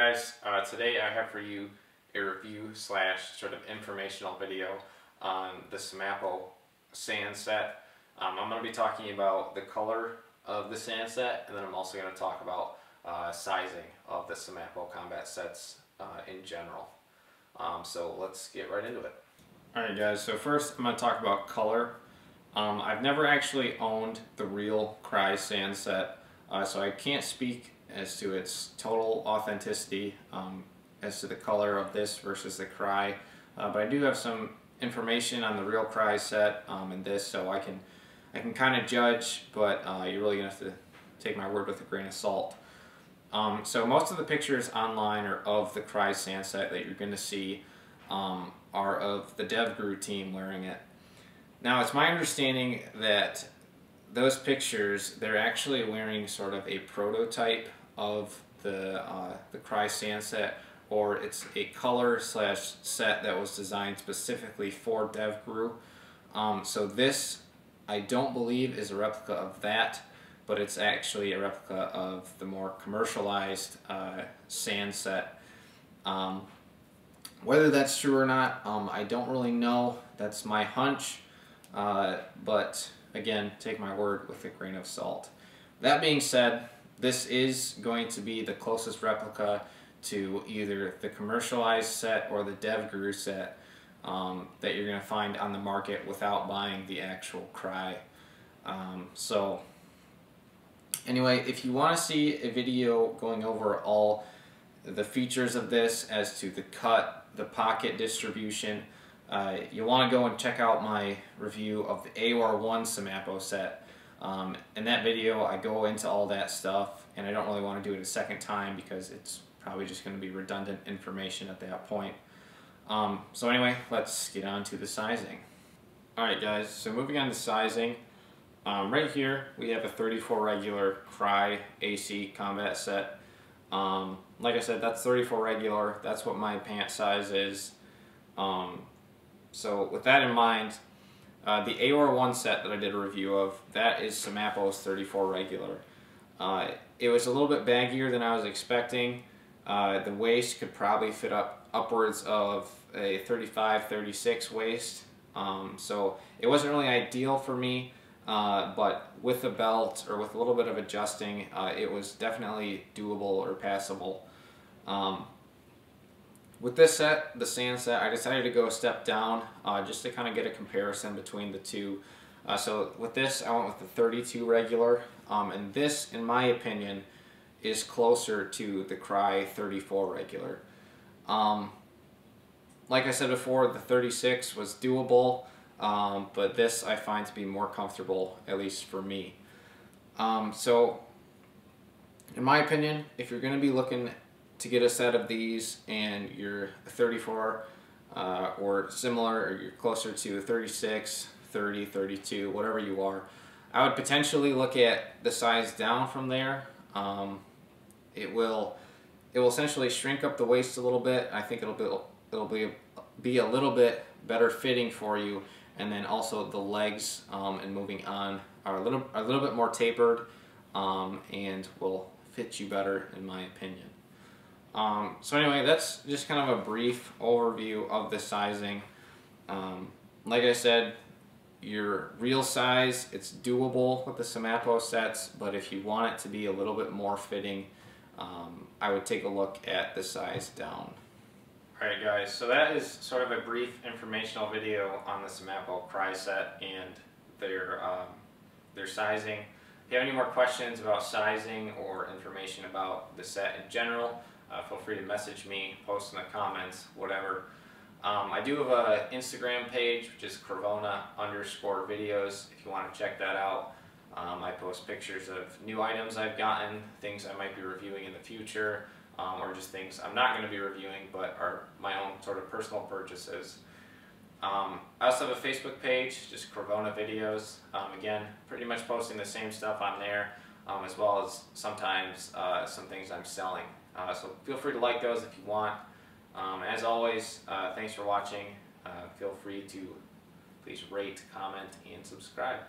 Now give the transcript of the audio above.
guys, today I have for you a review slash sort of informational video on the Semapo Sand set. I'm going to be talking about the color of the sand set, and then I'm also going to talk about sizing of the Semapo combat sets in general. So let's get right into it. Alright guys, so first I'm going to talk about color. I've never actually owned the real Cry sand set, so I can't speak as to its total authenticity as to the color of this versus the Cry, but I do have some information on the real Cry set and this, so I can kind of judge, but you're really gonna have to take my word with a grain of salt. So most of the pictures online are of the Cry sand set that you're going to see are of the DevGru team wearing it. Now it's my understanding that those pictures, they're actually wearing sort of a prototype of the Cry sand set, or it's a color slash set that was designed specifically for DevGru. So this, I don't believe, is a replica of that, but it's actually a replica of the more commercialized sand set. Whether that's true or not, I don't really know. That's my hunch, but again, take my word with a grain of salt. That being said, this is going to be the closest replica to either the commercialized set or the DevGru set that you're going to find on the market without buying the actual Cry. So anyway, if you want to see a video going over all the features of this as to the cut, the pocket distribution, you'll want to go and check out my review of the AOR1 Semapo set. In that video I go into all that stuff, and I don't really want to do it a second time because it's probably just going to be redundant information at that point. So anyway, let's get on to the sizing. Alright guys, so moving on to sizing, right here we have a 34 regular Cry AC combat set. Like I said, that's 34 regular, that's what my pant size is. So with that in mind, the AOR1 set that I did a review of, that is Semapo's 34 regular. It was a little bit baggier than I was expecting. The waist could probably fit upwards of a 35-36 waist. So it wasn't really ideal for me, but with the belt or with a little bit of adjusting, it was definitely doable or passable. With this set, the sand set, I decided to go a step down just to kind of get a comparison between the two. So with this, I went with the 32 regular, and this, in my opinion, is closer to the Cry 34 regular. Like I said before, the 36 was doable, but this I find to be more comfortable, at least for me. So in my opinion, if you're going to be looking to get a set of these and you're a 34 or similar, or you're closer to a 36, 30, 32, whatever you are, I would potentially look at the size down from there. It will essentially shrink up the waist a little bit. I think it'll be a little bit better fitting for you, and then also the legs and moving on are a little bit more tapered and will fit you better, in my opinion. So anyway, that's just kind of a brief overview of the sizing. Like I said, your real size, it's doable with the Semapo sets, but if you want it to be a little bit more fitting, I would take a look at the size down. Alright guys, so that is sort of a brief informational video on the Semapo Cry set and their sizing. If you have any more questions about sizing or information about the set in general, feel free to message me, post in the comments, whatever. I do have an Instagram page, which is Corvona_videos, if you want to check that out. I post pictures of new items I've gotten, things I might be reviewing in the future, or just things I'm not going to be reviewing but are my own sort of personal purchases. I also have a Facebook page, just Corvona videos. Again, pretty much posting the same stuff on there, as well as sometimes some things I'm selling. So feel free to like those if you want. As always, thanks for watching. Feel free to please rate, comment, and subscribe.